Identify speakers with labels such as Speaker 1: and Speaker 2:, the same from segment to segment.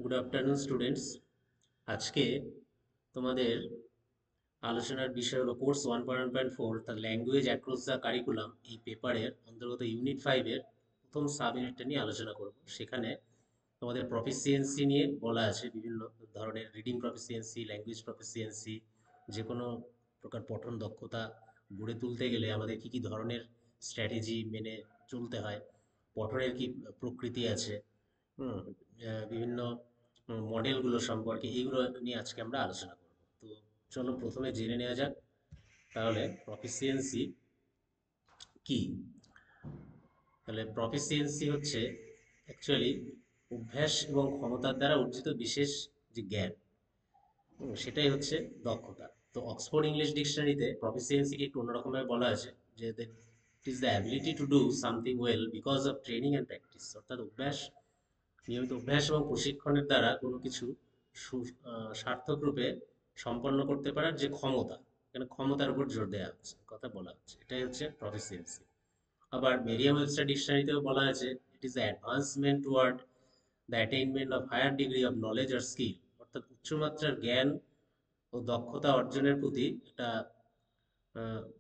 Speaker 1: Good afternoon students. আজকে তোমাদের আলোচনার বিষয় হলো কোর্স 1.1.4 অর্থাৎ ল্যাঙ্গুয়েজ অ্যাক্রস দ্য কারিকুলাম। এই পেপারের অন্তর্গত ইউনিট 5-এর প্রথম সাব ইউনিটটা নিয়ে আলোচনা করব। সেখানে তোমাদের প্রফিসিয়েন্সি নিয়ে বলা আছে, বিভিন্ন ধরনের রিডিং প্রফিসিয়েন্সি, ল্যাঙ্গুয়েজ প্রফিসিয়েন্সি। যে কোনো প্রকার পঠন দক্ষতা গড়ে তুলতে গেলে আমাদের কী কী ধরনের স্ট্র্যাটেজি মেনে চলতে হয়, পঠনের কী প্রকৃতি আছে, বিভিন্ন মডেলগুলো সম্পর্কে, এইগুলো নিয়ে আজকে আমরা আলোচনা করব। তো চলো প্রথমে জেনে নেওয়া যাক তাহলে প্রফিসিয়েন্সি কি। তাহলে প্রফিসিয়েন্সি হচ্ছে অ্যাকচুয়ালি অভ্যাস এবং ক্ষমতার দ্বারা অর্জিত বিশেষ যে জ্ঞান, সেটাই হচ্ছে দক্ষতা। তো অক্সফোর্ড ইংলিশ ডিকশনারিতে প্রফিসিয়েন্সিকে একটু অন্যরকমভাবে বলা আছে যে ইট is the ability to do something well because of training and practice. অর্থাৎ নিয়মিত অভ্যাস এবং প্রশিক্ষণের দ্বারা কোনো কিছু সার্থক রূপে সম্পন্ন করতে পারার যে ক্ষমতা, এখানে ক্ষমতার উপর জোর দেওয়া হচ্ছে, কথা বলা হচ্ছে, এটাই হচ্ছে প্রফিসিয়েন্সি। আবার মেরিয়াম ওয়েবস্টার ডিকশনারিতেও বলা আছে it is the advancement toward the attainment of higher degree of knowledge আর স্কিল। অর্থাৎ উচ্চমাত্রার জ্ঞান ও দক্ষতা অর্জনের প্রতি একটা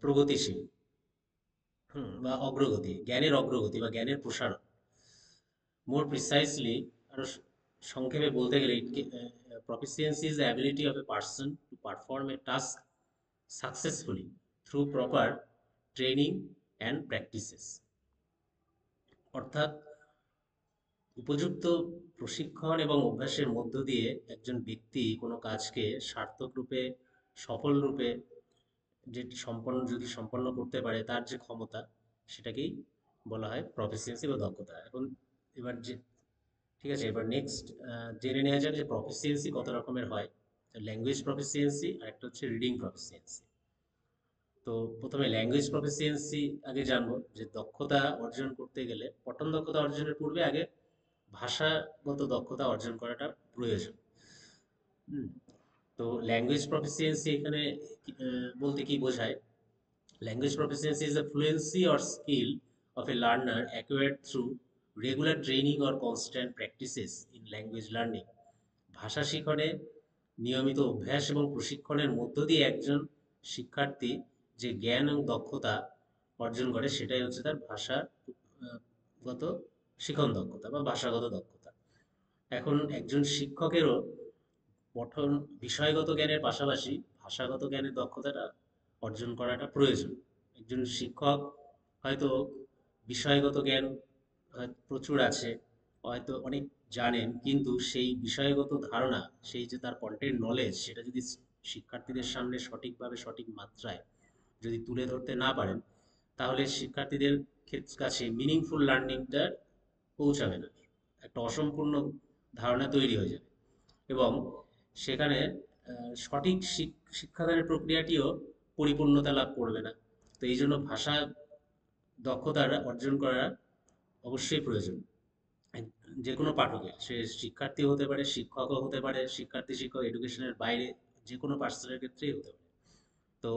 Speaker 1: প্রগতিশীল বা অগ্রগতি, জ্ঞানের অগ্রগতি বা জ্ঞানের প্রসারণ। মোর প্রিসাইসলি, আরো সংক্ষেপে বলতে গেলে, proficiency is the ability of a person to perform A task successfully through proper training and practices. অর্থাৎ উপযুক্ত প্রশিক্ষণ এবং অভ্যাসের মধ্য দিয়ে একজন ব্যক্তি কোনো কাজকে সার্থক রূপে, সফল রূপে যদি সম্পন্ন করতে পারে, তার যে ক্ষমতা, সেটাকেই বলা হয় প্রফিসিয়েন্সি বা দক্ষতা। এবার যে ঠিক আছে, এবার নেক্সট জেনে নেওয়া যাক যে প্রফিসিয়েন্সি কত রকমের হয়। ল্যাঙ্গুয়েজ প্রফিসিয়েন্সি আর একটা হচ্ছে রিডিং প্রফিসিয়েন্সি। তো প্রথমে ল্যাঙ্গুয়েজ প্রফিসিয়েন্সি আগে জানবো, যে দক্ষতা অর্জন করতে গেলে, পঠন দক্ষতা অর্জনের পূর্বে আগে ভাষাগত দক্ষতা অর্জন করাটা প্রয়োজন। হুম, তো ল্যাঙ্গুয়েজ প্রফিসিয়েন্সি এখানে বলতে কি বোঝায়? Language proficiency is the fluency or skill of a learner acquired through regular training or constant practices in language learning. ভাষা শিখনে নিয়মিত অভ্যাস এবং প্রশিক্ষণের মধ্য দিয়ে একজন শিক্ষার্থী যে জ্ঞান এবং দক্ষতা অর্জন করে, সেটাই হচ্ছে তার ভাষাগত শিখন দক্ষতা বা ভাষাগত দক্ষতা। এখন একজন শিক্ষকেরও পঠন বিষয়গত জ্ঞানের পাশাপাশি ভাষাগত জ্ঞানের দক্ষতাটা অর্জন করাটা প্রয়োজন। একজন শিক্ষক হয়তো বিষয়গত জ্ঞান প্রচুর আছে, হয়তো অনেক জানেন, কিন্তু সেই বিষয়গত ধারণা, সেই যে তার কন্টেন্ট নলেজ, সেটা যদি শিক্ষার্থীদের সামনে সঠিকভাবে, সঠিক মাত্রায় যদি তুলে ধরতে না পারেন, তাহলে শিক্ষার্থীদের কাছে মিনিংফুল লার্নিংটা পৌঁছাবে না, একটা অসম্পূর্ণ ধারণা তৈরি হয়ে যাবে। এবং সেখানে সঠিক শিক্ষাদানের প্রক্রিয়াটিও পরিপূর্ণতা লাভ করবে না। তো এই জন্য ভাষা দক্ষতা অর্জন করা অবশ্যই প্রয়োজন যে কোনো পাঠকের। সে শিক্ষার্থী হতে পারে, শিক্ষকও হতে পারে, শিক্ষার্থী শিক্ষক এডুকেশনের বাইরে যে কোনো পার্সনের ক্ষেত্রেই হতে পারে। তো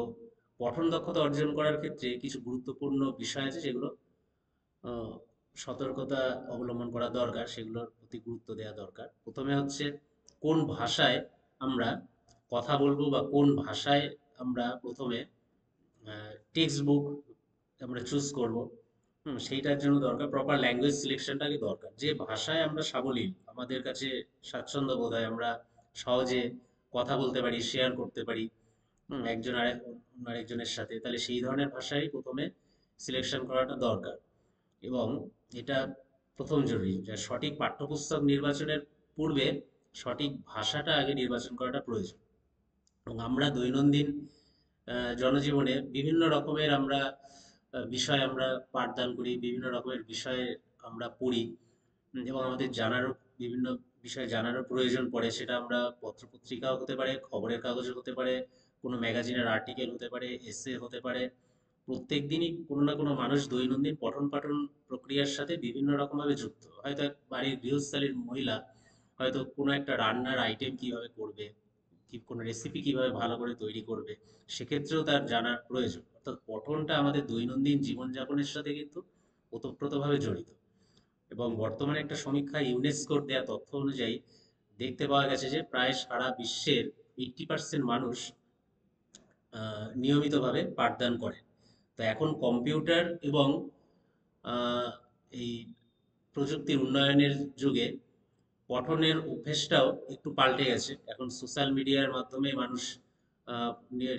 Speaker 1: পঠন দক্ষতা অর্জন করার ক্ষেত্রে কিছু গুরুত্বপূর্ণ বিষয় আছে, যেগুলো আহ, সতর্কতা অবলম্বন করা দরকার, সেগুলোর প্রতি গুরুত্ব দেওয়া দরকার। প্রথমে হচ্ছে কোন ভাষায় আমরা কথা বলবো বা কোন ভাষায় আমরা প্রথমে টেক্সট বুক আমরা চুজ করব। সেইটার জন্য দরকার প্রপার ল্যাঙ্গুয়েজ সিলেকশনটা আগে দরকার। যে ভাষায় আমরা সাবলীল, আমাদের কাছে স্বাচ্ছন্দ্য বোধ হয়, আমরা সহজে কথা বলতে পারি, শেয়ার করতে পারি আরেকজনের সাথে, তাহলে সেই ধরনের ভাষাই প্রথমে সিলেকশন করাটা দরকার। এবং এটা প্রথম জরুরি যে সঠিক পাঠ্যপুস্তক নির্বাচনের পূর্বে সঠিক ভাষাটা আগে নির্বাচন করাটা প্রয়োজন। এবং আমরা দৈনন্দিন জনজীবনে বিভিন্ন রকমের বিষয় আমরা পাঠদান করি, বিভিন্ন রকমের বিষয়ে আমরা পড়ি, এবং আমাদের জানারও বিভিন্ন বিষয় জানারও প্রয়োজন পড়ে। সেটা আমরা পত্রপত্রিকাও হতে পারে, খবরের কাগজও হতে পারে, কোনো ম্যাগাজিনের আর্টিকেল হতে পারে, এসে হতে পারে। প্রত্যেক দিনই কোনো না কোনো মানুষ দৈনন্দিন পঠন পাঠন প্রক্রিয়ার সাথে বিভিন্ন রকমভাবে যুক্ত। হয়তো এক বাড়ির গৃহস্থালীর মহিলা হয়তো কোনো একটা রান্নার আইটেম কিভাবে করবে, কি কোনো রেসিপি কিভাবে ভালো করে তৈরি করবে, সেক্ষেত্রেও তার জানার প্রয়োজন। অর্থাৎ পঠনটা আমাদের দৈনন্দিন জীবনযাপনের সাথে কিন্তু ওতপ্রোতভাবে জড়িত। এবং বর্তমানে একটা সমীক্ষা ইউনেস্কোর দেওয়া তথ্য অনুযায়ী দেখতে পাওয়া গেছে যে প্রায় সারা বিশ্বের 80% মানুষ নিয়মিতভাবে পাঠদান করে। তো এখন কম্পিউটার এবং আহ, এই প্রযুক্তির উন্নয়নের যুগে পঠনের অভ্যেসটাও একটু পাল্টে গেছে। এখন সোশ্যাল মিডিয়ার মাধ্যমে মানুষ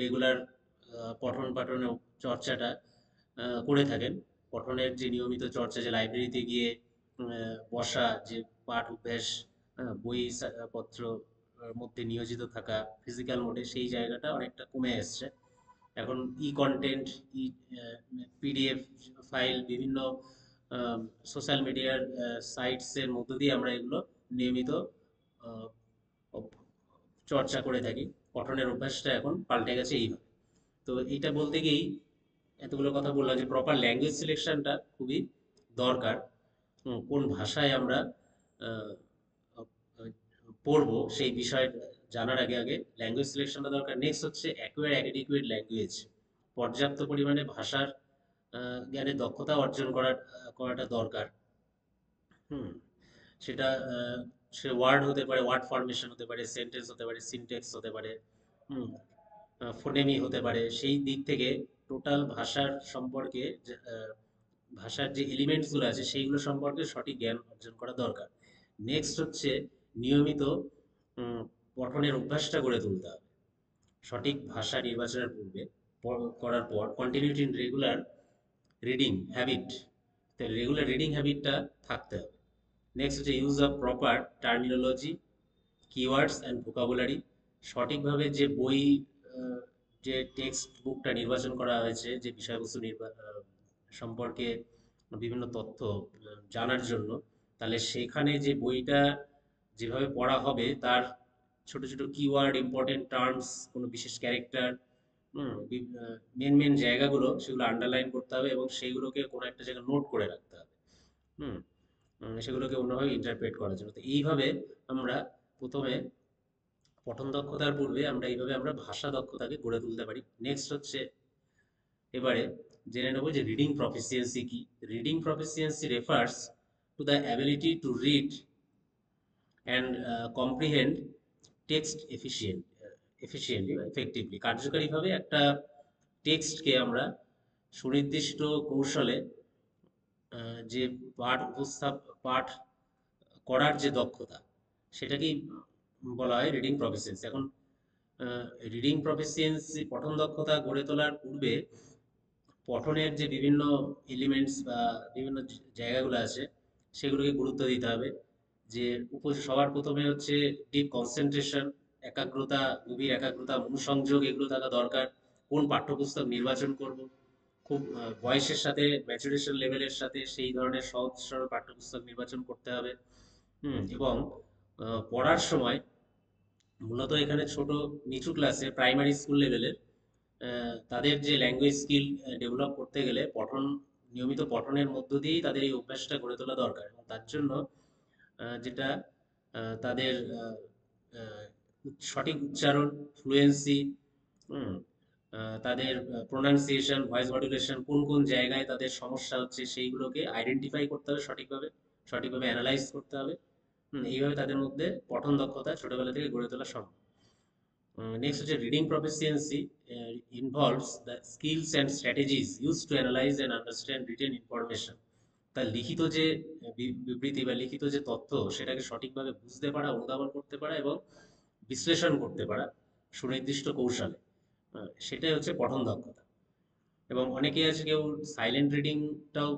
Speaker 1: রেগুলার পঠন পাঠনের চর্চাটা করে থাকেন। পঠনের যে নিয়মিত চর্চা, যে লাইব্রেরিতে গিয়ে বসা, যে পাঠ অভ্যাস, পত্র মধ্যে নিয়োজিত থাকা ফিজিক্যাল মোডে, সেই জায়গাটা অনেকটা কমে এসছে। এখন ই কন্টেন্ট, ই পিডিএফ ফাইল, বিভিন্ন সোশ্যাল মিডিয়ার সাইটসের মধ্য দিয়ে আমরা এগুলো নিয়মিত আহ, অভ- চর্চা করে থাকি। পঠনের অভ্যাসটা এখন পাল্টে গেছে এইভাবে। তো এইটা বলতে গিয়েই এতগুলো কথা বললাম যে প্রপার ল্যাঙ্গুয়েজ সিলেকশনটা খুবই দরকার। কোন ভাষায় আমরা আহ, আহ, পড়বো সেই বিষয় জানার আগে আগে ল্যাঙ্গুয়েজ সিলেকশনটা দরকার। নেক্সট হচ্ছে অ্যাকুয়ার অ্যাডিকুয়েট ল্যাঙ্গুয়েজ, পর্যাপ্ত পরিমাণে ভাষার জ্ঞানের দক্ষতা অর্জন করাটা দরকার। হুম সেটা সে ওয়ার্ড হতে পারে, ওয়ার্ড ফরমেশন হতে পারে, সেন্টেন্স হতে পারে, সিনটেক্স হতে পারে, হুম ফোনেমি হতে পারে। সেই দিক থেকে টোটাল ভাষার সম্পর্কে ভাষার যে এলিমেন্টসগুলো আছে সেইগুলো সম্পর্কে সঠিক জ্ঞান অর্জন করা দরকার। নেক্সট হচ্ছে নিয়মিত উম, পঠনের অভ্যাসটা গড়ে তুলতে হবে। সঠিক ভাষা নির্বাচনের পূর্বে করার পর continuity in regular reading habit, তাই রেগুলার রিডিং হ্যাবিটটা থাকতে হবে। নেক্সট হচ্ছে use of proper terminology, keywords and vocabulary. সঠিকভাবে যে বই, আহ, যে টেক্সট বুকটা নির্বাচন করা হয়েছে যে বিষয়বস্তু সম্পর্কে বিভিন্ন তথ্য জানার জন্য, তাহলে সেখানে যে বইটা যেভাবে পড়া হবে তার ছোট ছোট কিওয়ার্ড, ইম্পর্টেন্ট টার্মস, কোনো বিশেষ ক্যারেক্টার, মেন মেন জায়গাগুলো সেগুলো আন্ডারলাইন করতে হবে এবং সেইগুলোকে কোনো একটা জায়গায় নোট করে রাখতে হবে। হুম সেগুলোকে অন্যভাবে ইন্টারপ্রেট করার জন্য। তো এইভাবে আমরা প্রথমে পঠন দক্ষতার পূর্বে আমরা ভাষা দক্ষতাকে গড়ে তুলতে পারি। নেক্সট হচ্ছে এবারে জেনে নেব যে রিডিং প্রফিসিয়েন্সি কি। Reading proficiency refers to the ability to read and comprehend text efficiently বা এফেক্টিভলি। কার্যকারীভাবে একটা টেক্সটকে আমরা সুনির্দিষ্ট কৌশলে যে পাঠ করার যে দক্ষতা, সেটাকেই বলা হয় রিডিং প্রফিসিয়েন্সি। এখন রিডিং প্রফিসিয়েন্সি, পঠন দক্ষতা গড়ে তোলার পূর্বে পঠনের যে বিভিন্ন এলিমেন্টস বা বিভিন্ন জায়গাগুলো আছে সেগুলোকে গুরুত্ব দিতে হবে। যে সবার প্রথমে হচ্ছে ডিপ কনসেন্ট্রেশন, একাগ্রতা, গভীর একাগ্রতা, মনোসংযোগ, এগুলো থাকা দরকার। কোন পাঠ্যপুস্তক নির্বাচন করব, খুব বয়সের সাথে, ম্যাচুরেশন লেভেলের সাথে সেই ধরনের সহজ সরল পাঠ্যপুস্তক নির্বাচন করতে হবে। এবং পড়ার সময় মূলত এখানে ছোট নিচু ক্লাসে, প্রাইমারি স্কুল লেভেলের তাদের যে ল্যাঙ্গুয়েজ স্কিল ডেভেলপ করতে গেলে নিয়মিত পঠনের মধ্য দিয়েই তাদের এই অভ্যাসটা গড়ে তোলা দরকার। এবং তার জন্য যেটা তাদের সঠিক উচ্চারণ, ফ্লুয়েন্সি, তাদের প্রোনাউন্সিয়েশন, ভয়েস মডুলেশন, কোন কোন জায়গায় তাদের সমস্যা হচ্ছে সেইগুলোকে আইডেন্টিফাই করতে হবে সঠিকভাবে, সঠিকভাবে অ্যানালাইজ করতে হবে। এইভাবে তাদের মধ্যে পঠন দক্ষতা ছোটবেলা থেকে গড়ে তোলা সম্ভব। নেক্সট হচ্ছে reading proficiency involves the skills and strategies use to analyse and understand written information. তার লিখিত যে বিবৃতি বা লিখিত যে তথ্য, সেটাকে সঠিকভাবে বুঝতে পারা, অনুধাবন করতে পারা এবং বিশ্লেষণ করতে পারা সুনির্দিষ্ট কৌশলে, সেটাই হচ্ছে পঠন দক্ষতা। এবং অনেকেই আছে, কেউ সাইলেন্ট রিডিংটাও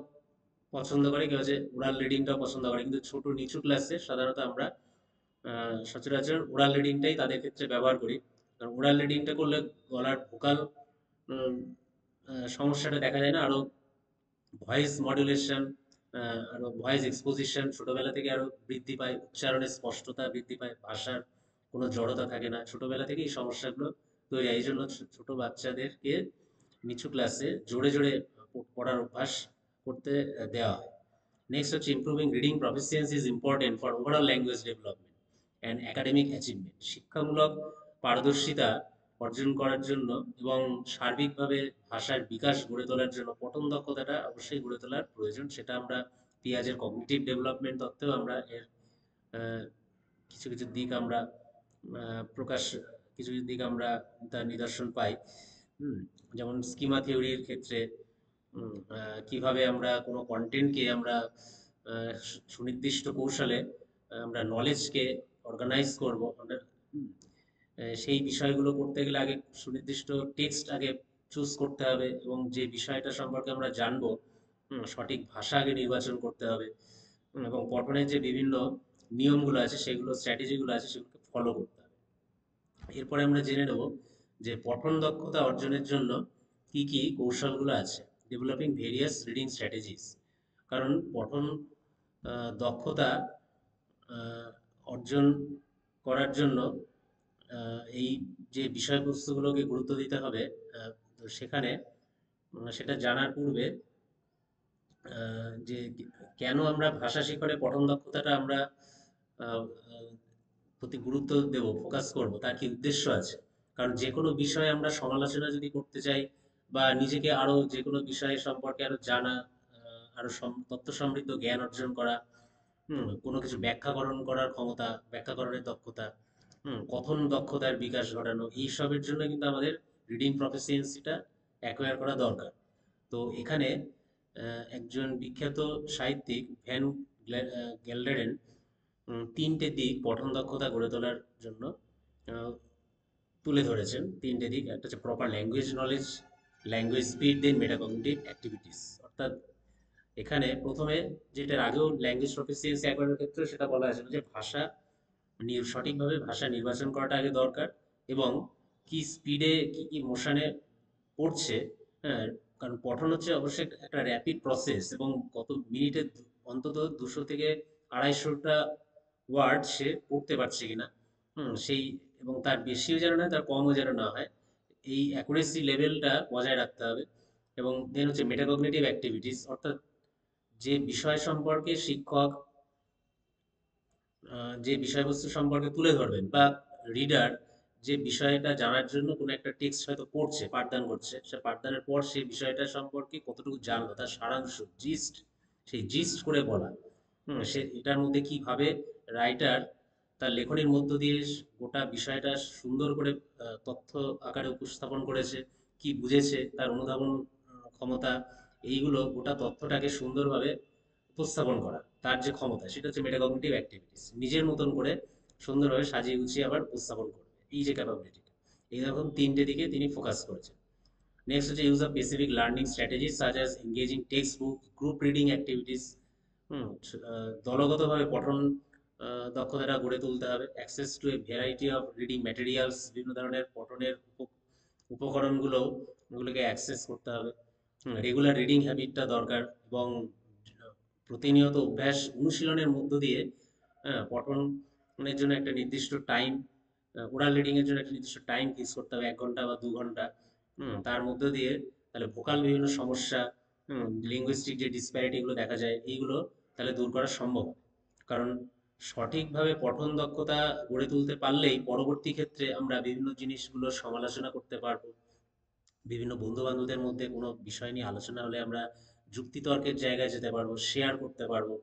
Speaker 1: পছন্দ করে, কেউ আছে ওরাল রিডিংটাও পছন্দ করে, কিন্তু ছোট নিচু ক্লাসে সাধারণত আমরা সচরাচর ওরাল রিডিংটাই তাদের ক্ষেত্রে ব্যবহার করি। কারণ ওরাল রিডিংটা করলে গলার ভোকাল সমস্যাটা দেখা যায় না, আরও ভয়েস মডুলেশন, আরও ভয়েস এক্সপোজিশন ছোটবেলা থেকে আরও বৃদ্ধি পায়, উচ্চারণের স্পষ্টতা বৃদ্ধি পায়, ভাষার কোনো জড়তা থাকে না, ছোটবেলা থেকে এই সমস্যাগুলো তৈরি হয়। এই জন্য ছোট বাচ্চাদেরকে নিচু ক্লাসে জোরে জোরে পড়ার অভ্যাস করতে দেওয়া হয়। নেক্সট হচ্ছে improving reading proficiency is important for overall language development and academic achievement. শিক্ষামূলক পারদর্শিতা অর্জন করার জন্য এবং সার্বিকভাবে ভাষার বিকাশ গড়ে তোলার জন্য পঠন দক্ষতাটা অবশ্যই গড়ে তোলার প্রয়োজন। সেটা আমরা পিয়াজের কগনিটিভ ডেভেলপমেন্ট তত্ত্বেও আমরা এর কিছু কিছু দিক আমরা প্রকাশ, কিছু কিছু দিক আমরা তার নিদর্শন পাই। হুম, যেমন স্কিমা থিওরির ক্ষেত্রে কিভাবে আমরা কোনো কন্টেন্টকে আমরা সুনির্দিষ্ট কৌশলে আমরা নলেজকে অর্গানাইজ করব আমরা। হুম, সেই বিষয়গুলো করতে গেলে আগে সুনির্দিষ্ট টেক্সট আগে চুজ করতে হবে, এবং যে বিষয়টা সম্পর্কে আমরা জানবো সঠিক ভাষা আগে নির্বাচন করতে হবে। এবং পঠনের যে বিভিন্ন নিয়মগুলো আছে, সেগুলো স্ট্র্যাটেজিগুলো আছে, সেগুলোকে ফলো করতে হবে। এরপরে আমরা জেনে নেব যে পঠন দক্ষতা অর্জনের জন্য কি কি কৌশলগুলো আছে। Developing various reading strategies. কারণ পঠন দক্ষতা অর্জন করার জন্য এই যে বিষয়বস্তুগুলোকে গুরুত্ব দিতে হবে, তো সেখানে সেটা জানার পূর্বে যে কেন আমরা ভাষা শিখরে পঠন দক্ষতাটা আমরা আহ, আহ, প্রতি গুরুত্ব দেব, ফোকাস করব, তার কি উদ্দেশ্য আছে। কারণ যে কোনো বিষয়ে আমরা সমালোচনা যদি করতে চাই, বা নিজেকে আরো যে কোনো বিষয় সম্পর্কে আরো জানা, আরো তথ্য সমৃদ্ধ জ্ঞান অর্জন করা, কোনো কিছু ব্যাখ্যাকরণ করার ক্ষমতা, ব্যাখ্যাকরণের দক্ষতা, কথন দক্ষতার বিকাশ ঘটানো, এইসবের জন্য কিন্তু আমাদের রিডিং প্রফিসিয়েন্সিটা অ্যাকোয়ার করা দরকার। তো এখানে একজন বিখ্যাত সাহিত্যিক ভ্যান গেলডারেন তিনটে দিক পঠন দক্ষতা গড়ে তোলার জন্য আহ, তুলে ধরেছেন। তিনটে দিক: একটা হচ্ছে proper language knowledge, language speed, then metacognitive activities. অর্থাৎ এখানে প্রথমে, যেটার আগেও ল্যাঙ্গুয়েজ প্রফিসিয়েন্সি একবারের ক্ষেত্রে সেটা বলা আছে যে ভাষা সঠিকভাবে ভাষা নির্বাচন করাটা আগে দরকার, এবং কি স্পিডে কি কি মোশনে পড়ছে। হ্যাঁ, কারণ পঠন হচ্ছে অবশ্যই একটা র্যাপিড প্রসেস, এবং কত মিনিটে অন্তত 200 থেকে 250টা ওয়ার্ড সে পড়তে পারছে কিনা, সেই, এবং তার বেশিও যেন না, তার কমও যেন না হয়, এই অ্যাকুরেসি লেভেলটা বজায় রাখতে হবে। এবং দেন হচ্ছে মেটাকগনিটিভ অ্যাক্টিভিটিস, অর্থাৎ যে বিষয় সম্পর্কে শিক্ষক যে বিষয়বস্তু সম্পর্কে তুলে ধরবেন, বা রিডার যে বিষয়টা জানার জন্য কোনো একটা টেক্সট হয়তো পড়ছে, পাঠদান করছে, সে পাঠদানের পর সেই বিষয়টা সম্পর্কে কতটুকু জানলো, তার সারাংশ, জিস্ট, সেই জিস্ট করে বলা। সে এটার মধ্যে কিভাবে রাইটার তার লেখনীর মধ্য দিয়ে গোটা বিষয়টা সুন্দর করে তথ্য আকারে উপস্থাপন করেছে, কি বুঝেছে, তার অনুধাবন ক্ষমতা, এইগুলো গোটা তথ্যটাকে সুন্দরভাবে উপস্থাপন করা, তার যে ক্ষমতা, সেটা হচ্ছে মেটাকগনিটিভ অ্যাক্টিভিটিস। নিজের মতন করে সুন্দরভাবে সাজিয়ে গুছিয়ে আবার উপস্থাপন করবে, এই যে ক্যাপাবিলিটি, এইরকম তিনটে দিকে তিনি ফোকাস করেছেন। নেক্সট হচ্ছে use of specific learning strategies such as engaging text book, group reading activities. দলগতভাবে পঠন দক্ষতাটা গড়ে তুলতে হবে। Access to a variety of reading materials, বিভিন্ন ধরনের পঠনের উপকরণগুলো, ওগুলোকে অ্যাক্সেস করতে হবে। রেগুলার রিডিং হ্যাবিটটা দরকার, এবং প্রতিনিয়ত অভ্যাস অনুশীলনের মধ্য দিয়ে পঠনের জন্য একটা নির্দিষ্ট টাইম, ওরাল রিডিং এর জন্য একটা নির্দিষ্ট টাইম ফিক্স করতে হবে, 1 ঘন্টা বা 2 ঘন্টা। তার মধ্য দিয়ে তাহলে ভোকাল বিভিন্ন সমস্যা, লিঙ্গুইস্টিক যে ডিসপ্যারিটি গুলো দেখা যায়, এইগুলো তাহলে দূর করা সম্ভব। কারণ সঠিকভাবে পঠন দক্ষতা গড়ে তুলতে পারলেই পরবর্তী ক্ষেত্রে আমরা বিভিন্ন জিনিসগুলো সমালোচনা করতে পারবো। বিভিন্ন বন্ধু বান্ধবদের মধ্যে কোনো বিষয় নিয়ে আলোচনা হলে আমরা যুক্তিতর্কের জায়গায় যেতে পারবো, শেয়ার করতে পারবো।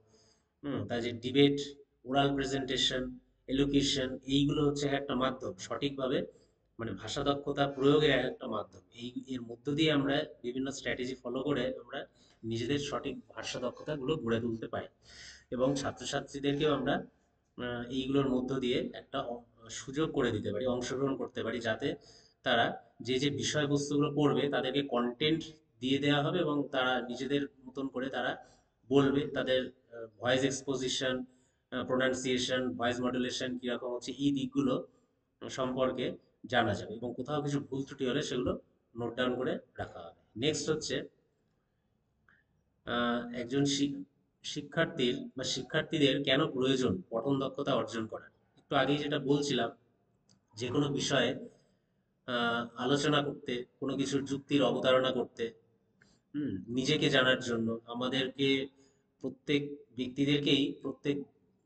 Speaker 1: তাই যে ডিবেট, ওরাল প্রেজেন্টেশন, এলোকিউশন, এইগুলো হচ্ছে একটা মাধ্যম সঠিকভাবে, মানে ভাষা দক্ষতা প্রয়োগের একটা মাধ্যম। এর মধ্য দিয়ে আমরা বিভিন্ন স্ট্র্যাটেজি ফলো করে আমরা নিজেদের সঠিক ভাষা দক্ষতাগুলো গড়ে তুলতে পারি। এবং ছাত্রছাত্রীদেরকেও আমরা এইগুলোর মধ্য দিয়ে একটা সুযোগ করে দিতে পারি, অংশগ্রহণ করতে পারি, যাতে তারা যে যে বিষয়বস্তুগুলো পড়বে তাদেরকে কন্টেন্ট দিয়ে দেওয়া হবে, এবং তারা নিজেদের মতন করে তারা বলবে, তাদের voice exposition, pronunciation, voice modulation কীরকম হচ্ছে, এই দিকগুলো সম্পর্কে জানা যাবে, এবং কোথাও কিছু ভুল ত্রুটি হলে সেগুলো নোট ডাউন করে রাখা হবে। নেক্সট হচ্ছে একজন শিক্ষার্থীর বা শিক্ষার্থীদের কেন প্রয়োজন পঠন দক্ষতা অর্জন করা। একটু আগেই যেটা বলছিলাম, যে কোনো বিষয়ে আলোচনা করতে, কোনো কিছুর যুক্তির অবতারণা করতে, নিজেকে জানার জন্য আমাদেরকে, প্রত্যেক ব্যক্তিদেরকেই প্রত্যেক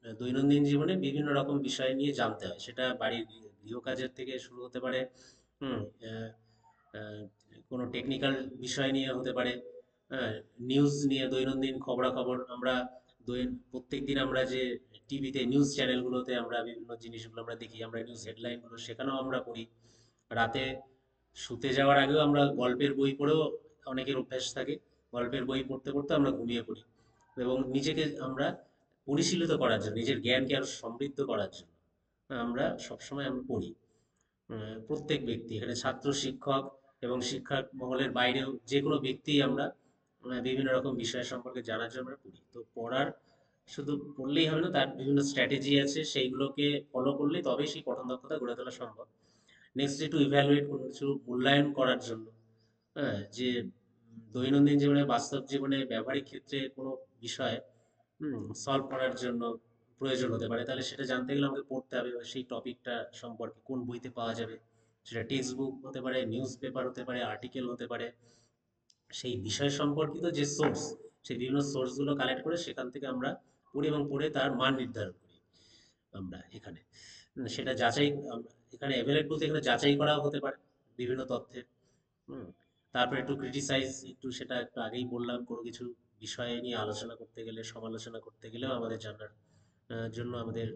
Speaker 1: দৈনন্দিন জীবনে বিভিন্ন রকম বিষয় নিয়ে জানতে হয়। সেটা বাড়ির গৃহকাজের থেকে শুরু হতে পারে, হুম আহ, আহ, কোনো টেকনিক্যাল বিষয় নিয়ে হতে পারে, নিউজ নিয়ে, দৈনন্দিন খবরাখবর আমরা প্রত্যেক দিন আমরা যে টিভিতে নিউজ চ্যানেলগুলোতে আমরা বিভিন্ন জিনিসগুলো আমরা দেখি, আমরা নিউজ হেডলাইনগুলো সেখানেও আমরা পড়ি। রাতে শুতে যাওয়ার আগেও আমরা গল্পের বই পড়েও, অনেকের অভ্যাস থাকে গল্পের বই পড়তে পড়তে আমরা ঘুমিয়ে পড়ি। এবং নিজেকে আমরা পরিশীলিত করার জন্য, নিজের জ্ঞানকে আরো সমৃদ্ধ করার জন্য আমরা সবসময় আমরা পড়ি। প্রত্যেক ব্যক্তি, এখানে ছাত্র, শিক্ষক এবং শিক্ষা মহলের বাইরেও যে কোনো ব্যক্তি আমরা বিভিন্ন রকম বিষয় সম্পর্কে জানার জন্য আমরা পড়ি। তো পড়ার, শুধু পড়লেই হবে না, তার বিভিন্ন স্ট্র্যাটেজি আছে, সেইগুলোকে ফলো করলে তবেই সেই পঠন দক্ষতা গড়ে তোলা সম্ভব। নেক্সট, টু ইভ্যালুয়েট, কোনো কিছু মূল্যায়ন করার জন্য। হ্যাঁ, যে দৈনন্দিন জীবনে, বাস্তব জীবনে, ব্যবহারিক ক্ষেত্রে কোনো বিষয় সলভ করার জন্য প্রয়োজন হতে পারে, তাহলে সেটা জানতে গেলে আমাকে পড়তে হবে সেই টপিকটা সম্পর্কে, কোন বইতে পাওয়া যাবে। সেটা টেক্সট বুক হতে পারে, নিউজ পেপার হতে পারে, আর্টিকেল হতে পারে। সেই বিষয় সম্পর্কিত যে সোর্স, সেই বিভিন্ন সোর্সগুলো কালেক্ট করে সেখান থেকে আমরা পড়ি এবং পড়ে তার মান নির্ধারণ করি আমরা এখানে। সেটা যাচাই এখানে এভেলেট বলতে এখানে যাচাই করাও হতে পারে বিভিন্ন তথ্যের। হুম। তারপরে একটু ক্রিটিসাইজ, একটু সেটা একটু আগেই বললাম, কোনো কিছু বিষয় নিয়ে আলোচনা করতে গেলে, সমালোচনা করতে গেলেও আমাদের জানার জন্য আমাদের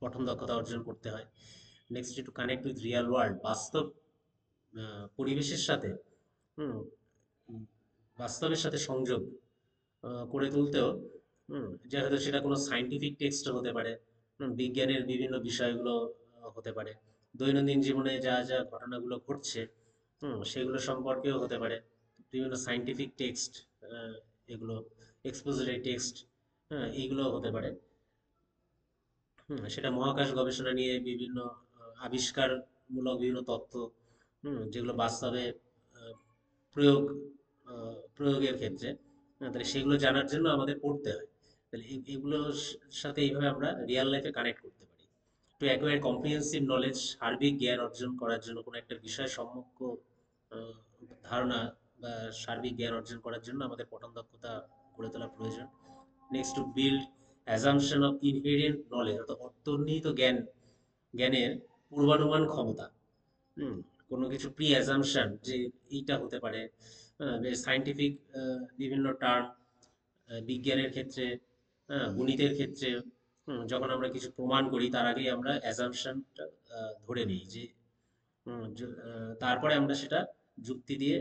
Speaker 1: পঠন দক্ষতা অর্জন করতে হয়। নেক্সট, একটু কানেক্ট উইথ রিয়াল ওয়ার্ল্ড, বাস্তব পরিবেশের সাথে, হুম, উম, বাস্তবের সাথে সংযোগ করে তুলতেও, যে হয়তো সেটা কোনো সায়েন্টিফিক টেক্সট হতে পারে, বিজ্ঞানের বিভিন্ন বিষয়গুলো হতে পারে, দৈনন্দিন জীবনে যা যা ঘটনাগুলো ঘটছে সেগুলো সম্পর্কেও হতে পারে, বিভিন্ন সায়েন্টিফিক টেক্সট, এগুলো এক্সপোজিটরি টেক্সট, হ্যাঁ, এইগুলো হতে পারে। সেটা মহাকাশ গবেষণা নিয়ে বিভিন্ন আবিষ্কারমূলক বিভিন্ন তথ্য, যেগুলো বাস্তবে আহ, প্রয়োগ প্রয়োগের ক্ষেত্রে, তাহলে সেগুলো জানার জন্য আমাদের পড়তে হয়। তাহলে এগুলোর সাথে এইভাবে আমরা রিয়েল লাইফে কানেক্ট করতে পারি। টু অ্যাকোয়ার কম্প্রিহেন্সিভ নলেজ, সার্বিক জ্ঞান অর্জন করার জন্য, কোনো একটা বিষয় সম্যক আহ, ধারণা বা সার্বিক জ্ঞান অর্জন করার জন্য আমাদের পঠন দক্ষতা গড়ে তোলা প্রয়োজন। Next, to build assumption of inherent knowledge, অর্থাৎ অন্তর্নিহিত জ্ঞানের পূর্বানুমান ক্ষমতা। হুম, কোনো কিছু প্রি অ্যাজাম্পশন যে এইটা হতে পারে, সায়েন্টিফিক বিভিন্ন টার্ম, বিজ্ঞানের ক্ষেত্রে, গণিতের ক্ষেত্রে, যখন আমরা কিছু প্রমাণ করি তার আগেই আমরা অ্যাজাম্পশনটা ধরে নিই যে, তারপরে আমরা সেটা যুক্তি দিয়ে,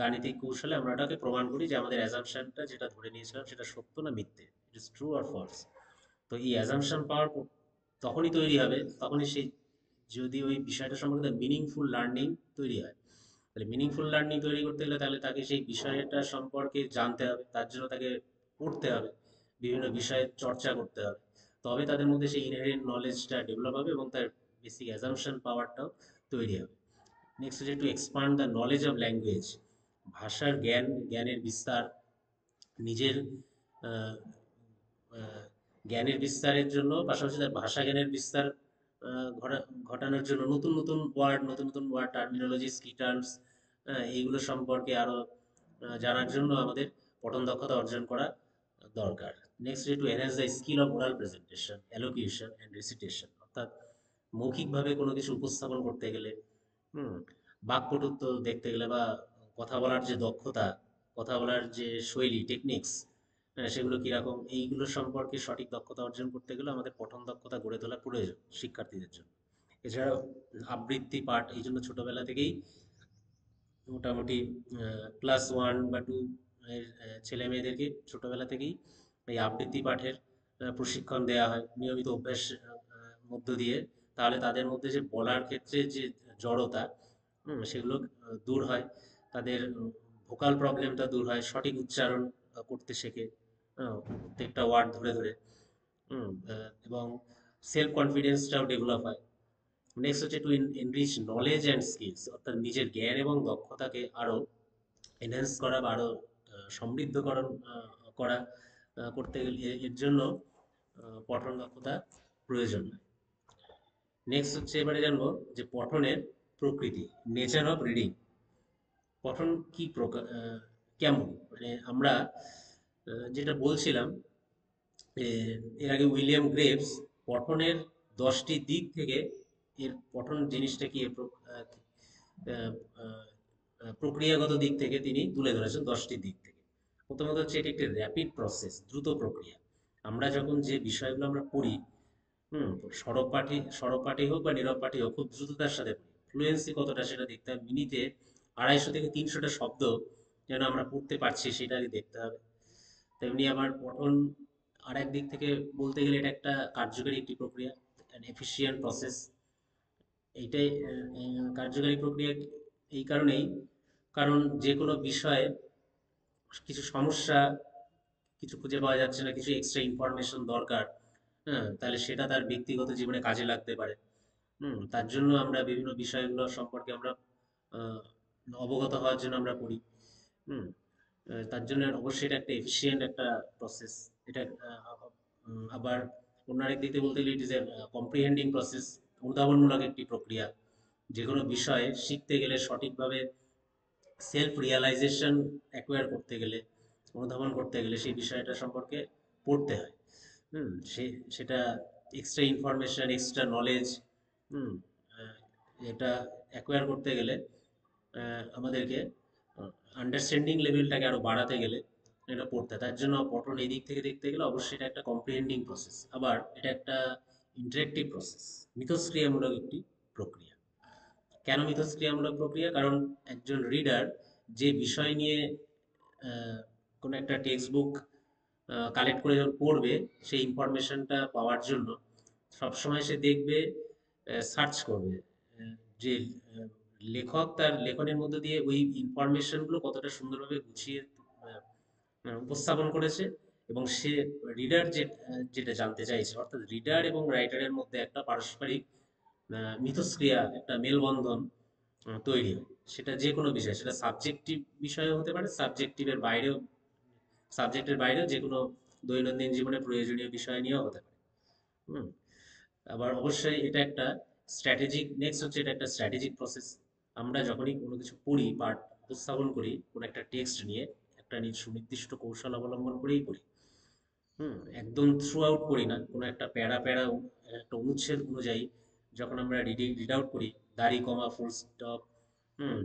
Speaker 1: গাণিতিক কৌশলে আমরা ওটাকে প্রমাণ করি যে আমাদের অ্যাজাম্পশনটা যেটা ধরে নিয়েছিলাম সেটা সত্য না মিথ্যে, it is true or false. তো এই অ্যাজাম্পশন পাওয়ার তখনই তৈরি হবে, তখনই সেই, যদি ওই বিষয়টা সম্পর্কে মিনিংফুল লার্নিং তৈরি হয়। তাহলে মিনিংফুল লার্নিং তৈরি করতে গেলে তাহলে তাকে সেই বিষয়টা সম্পর্কে জানতে হবে, তার জন্য তাকে পড়তে হবে, বিভিন্ন বিষয়ে চর্চা করতে হবে, তবে তাদের মধ্যে সেই ইনহেরেন্ট নলেজটা ডেভেলপ হবে এবং তার বেসিক অ্যাজাম্পশন পাওয়ারটাও তৈরি হবে। নেক্সট হচ্ছে two expand the knowledge of language, ভাষার জ্ঞানের বিস্তার, নিজের আহ, আহ, জ্ঞানের বিস্তারের জন্য, পাশাপাশি তার ভাষা জ্ঞানের বিস্তার ঘটানোর জন্য নতুন নতুন ওয়ার্ড, টার্মিনোলজিস, কি টার্মস, এইগুলো সম্পর্কে আরো জানার জন্য আমাদের পঠন দক্ষতা অর্জন করা দরকার। Next, to enhance the skill of oral presentation, elocution and recitation, অর্থাৎ মৌখিকভাবে কোনো কিছু উপস্থাপন করতে গেলে, হুম, বাকপটুত্ব দেখতে গেলে, বা কথা বলার যে দক্ষতা, কথা বলার যে শৈলী, টেকনিক্স, সেগুলো কীরকম, এইগুলো সম্পর্কে সঠিক দক্ষতা অর্জন করতে গেলে আমাদের পঠন দক্ষতা গড়ে তোলা প্রয়োজন শিক্ষার্থীদের জন্য। এছাড়াও আবৃত্তি পাঠ, এই জন্য ছোটোবেলা থেকেই মোটামুটি ক্লাস 1 বা 2 এর ছেলে মেয়েদেরকে ছোটোবেলা থেকেই এই আবৃত্তি পাঠের প্রশিক্ষণ দেওয়া হয় নিয়মিত অভ্যাস মধ্য দিয়ে। তাহলে তাদের মধ্যে যে বলার ক্ষেত্রে যে জড়তা, সেগুলো দূর হয়, তাদের ভোকাল প্রবলেমটা দূর হয়, সঠিক উচ্চারণ করতে শেখে, প্রত্যেকটা ওয়ার্ড ধরে ধরে, এবং সেলফ কনফিডেন্সটাও ডেভেলপ হয়। নেক্সট হচ্ছে to enrich knowledge and skills, অর্থাৎ নিজের জ্ঞান এবং দক্ষতাকে আরও এনহ্যান্স করা বা আরও সমৃদ্ধকরণ করা, করতে গেলে এর জন্য পঠন দক্ষতা প্রয়োজন হয়। নেক্সট হচ্ছে এবারে জানবো যে পঠনের প্রকৃতি, নেচার অফ রিডিং। পঠন কি প্রকার, কেমন, মানে আমরা যেটা বলছিলাম, এর আগে উইলিয়াম গ্রেভস পঠনের 10টি দিক থেকে, এর পঠন জিনিসটা কি, প্রক্রিয়াগত দিক থেকে তিনি তুলে ধরেছেন 10টি দিক থেকে। প্রথমত হচ্ছে এটি একটি র্যাপিড প্রসেস, দ্রুত প্রক্রিয়া। আমরা যখন যে বিষয়গুলো আমরা পড়ি, হুম, সরব পাঠী হোক বা নীরব পাঠী হোক, খুব দ্রুততার সাথে পড়ি। ফ্লুয়েন্সি কতটা সেটা দেখতে হবে, মিনিটে 250 থেকে 300টা শব্দ যেন আমরা পড়তে পারছি সেটা আগে দেখতে হবে। তেমনি আবার পঠন আর এক দিক থেকে বলতে গেলে এটা একটা কার্যকরী একটি প্রক্রিয়া, এফিশিয়েন্ট প্রসেস। এইটাই কার্যকারী প্রক্রিয়া এই কারণেই, কারণ যে কোনো বিষয়ে কিছু সমস্যা, কিছু খুঁজে পাওয়া যাচ্ছে না, কিছু এক্সট্রা ইনফরমেশন দরকার, হ্যাঁ, তাহলে সেটা তার ব্যক্তিগত জীবনে কাজে লাগতে পারে। তার জন্য আমরা বিভিন্ন বিষয়গুলো সম্পর্কে আমরা আহ, অবগত হওয়ার জন্য আমরা পড়ি। হুম তার জন্য অবশ্যই এটা একটা এফিশিয়েন্ট একটা প্রসেস। এটা আবার অন্য আরেক দিক থেকে বলতে গেলে ইট ইজ এ কম্প্রিহেন্ডিং প্রসেস, অনুধাবনমূলক একটি প্রক্রিয়া। যে কোনো বিষয়ে শিখতে গেলে সঠিকভাবে সেলফ রিয়ালাইজেশন অ্যাকোয়ার করতে গেলে, অনুধাবন করতে গেলে সেই বিষয়টা সম্পর্কে পড়তে হয়। সে সেটা এক্সট্রা ইনফরমেশন, এক্সট্রা নলেজ, হুম আহ, এটা অ্যাকোয়ার করতে গেলে আমাদেরকে আন্ডারস্ট্যান্ডিং লেভেলটাকে আরো বাড়াতে গেলে এটা পড়তে হয়। তার জন্য পঠন এই দিক থেকে দেখতে গেলে অবশ্যই এটা একটা কম্প্রিহেন্ডিং প্রসেস। আবার এটা একটা ইন্টারেক্টিভ প্রসেস, মিথস্ক্রিয়ামূলক একটি প্রক্রিয়া। কেন মিথস্ক্রিয়ামূলক প্রক্রিয়া? কারণ একজন রিডার যে বিষয় নিয়ে আহ, কোনো একটা টেক্সট বুক কালেক্ট করে যখন পড়বে, সেই ইনফরমেশনটা পাওয়ার জন্য সবসময় সে দেখবে, সার্চ করবে, যে লেখক তার লেখনের মধ্য দিয়ে ওই ইনফরমেশনগুলো কতটা সুন্দরভাবে গুছিয়ে উপস্থাপন করেছে, এবং সে রিডার যেটা জানতে চাইছে, অর্থাৎ রিডার এবং রাইটারের মধ্যে একটা পারস্পরিক মিথস্ক্রিয়া, একটা মেলবন্ধন তৈরি হয়। সেটা যে কোনো বিষয়, সেটা সাবজেক্টিভ বিষয়ও হতে পারে, সাবজেক্টের বাইরেও যে কোনো দৈনন্দিন জীবনে প্রয়োজনীয় বিষয় নিয়েও হতে পারে। হুম আবার অবশ্যই এটা একটা স্ট্র্যাটেজিক, নেক্সট হচ্ছে এটা একটা স্ট্র্যাটেজিক প্রসেস। আমরা যখনই কোনো কিছু পড়ি, পাঠ উপস্থাপন করি, কোনো একটা টেক্সট নিয়ে একটা সুনির্দিষ্ট কৌশল অবলম্বন করেই পড়ি। একদম থ্রু আউট করি না, কোনো একটা প্যারা প্যারা, একটা অনুচ্ছেদ অনুযায়ী যখন আমরা রিড আউট করি, দাড়ি কমা ফুল স্টপ,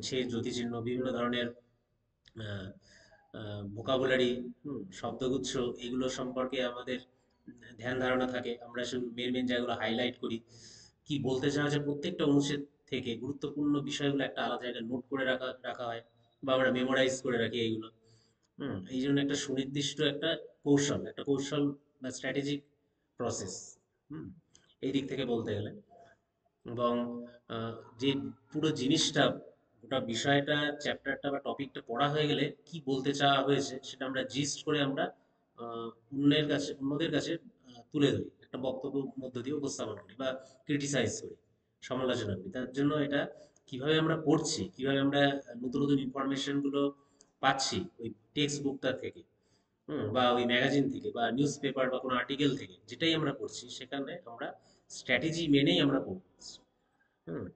Speaker 1: ছেদ জ্যোতিচিহ্ন, বিভিন্ন ধরনের ভোকাবুলারি, শব্দগুচ্ছ, এগুলো সম্পর্কে আমাদের ধ্যান ধারণা থাকে। আমরা সেগুলো মেন মেন জায়গাগুলো হাইলাইট করি, কি বলতে চাওয়া হচ্ছে প্রত্যেকটা অনুচ্ছেদ থেকে গুরুত্বপূর্ণ বিষয়গুলো একটা আলাদা জায়গায় নোট করে রাখা রাখা হয়, বা আমরা মেমোরাইজ করে রাখি এইগুলো। এই জন্য একটা সুনির্দিষ্ট একটা কৌশল বা স্ট্র্যাটেজিক প্রসেস, হুম এই দিক থেকে বলতে গেলে। এবং যে পুরো জিনিসটা, গোটা বিষয়টা, চ্যাপ্টারটা বা টপিকটা পড়া হয়ে গেলে কি বলতে চাওয়া হয়েছে সেটা আমরা জিস্ট করে আমরা অন্যদের কাছে তুলে ধরি, একটা বক্তব্য মধ্য দিয়ে উপস্থাপন করি বা ক্রিটিসাইজ করি, সমালোচনা করি। তার জন্য এটা কিভাবে আমরা পড়ছি, কিভাবে আমরা নতুন নতুন ইনফরমেশন গুলো পাচ্ছি ওই টেক্সট বুকটা থেকে, বা ওই ম্যাগাজিন থেকে বা নিউজ পেপার বা কোনো আর্টিকেল থেকে, যেটাই আমরা পড়ছি সেখানে আমরা স্ট্র্যাটেজি মেনেই আমরা পড়ছি। হুম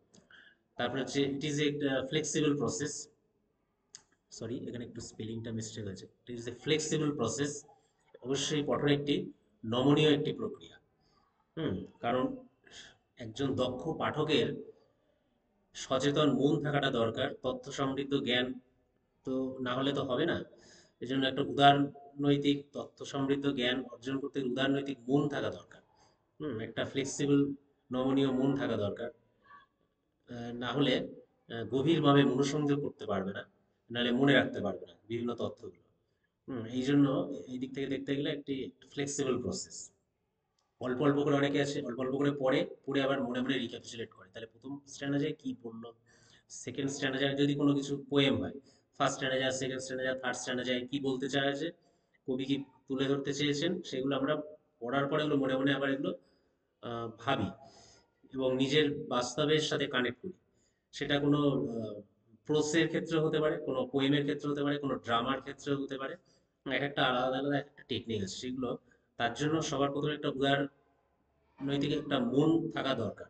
Speaker 1: তারপরে হচ্ছে it is a flexible process. Sorry, এখানে একটু স্পেলিংটা মিস্টেক হয়েছে। It is a flexible process. অবশ্যই পঠন একটি নমনীয় একটি প্রক্রিয়া। হুম কারণ একজন দক্ষ পাঠকের সচেতন মন থাকাটা দরকার, তথ্য সমৃদ্ধ জ্ঞান তো না হলে তো হবে না। এজন্য একটা উদারনৈতিক তথ্য সমৃদ্ধ জ্ঞান অর্জন করতে উদারনৈতিক মন থাকা দরকার। একটা ফ্লেক্সিবল নমনীয় মন থাকা দরকার। না হলে গভীরভাবে মনোসংযোগ করতে পারবে না, নাহলে মনে রাখতে পারবে না বিভিন্ন তথ্যগুলো। এই জন্য এই দিক থেকে দেখতে গেলে একটি ফ্লেক্সিবল প্রসেস। অল্প অল্প করে অনেকে আছে, অল্প অল্প করে পড়ে, পড়ে আবার মনে মনে রিক্যাপিচুলেট করে। তাহলে প্রথম স্ট্যান্ডার্ডে কি পড়লো, সেকেন্ড স্ট্যান্ডার্ডে যদি কোনো কিছু পোয়েম হয়, ফার্স্ট স্ট্যান্ডার্ডে, সেকেন্ড স্ট্যান্ডার্ডে, থার্ড স্ট্যান্ডার্ডে কি বলতে চাওয়া হয়েছে, কবি কি তুলে ধরতে চেয়েছেন, সেগুলো আমরা পড়ার পরে এগুলো মনে মনে আবার এগুলো ভাবি এবং নিজের বাস্তবের সাথে কানেক্ট করি। সেটা কোনো প্রোসের ক্ষেত্রে হতে পারে, কোনো পোয়েমের ক্ষেত্রে হতে পারে, কোনো ড্রামার ক্ষেত্রে হতে পারে। এক একটা আলাদা আলাদা একটা টেকনিক আছে সেগুলো। তার জন্য সবার প্রথমে একটা উদার নৈতিক একটা মন থাকা দরকার।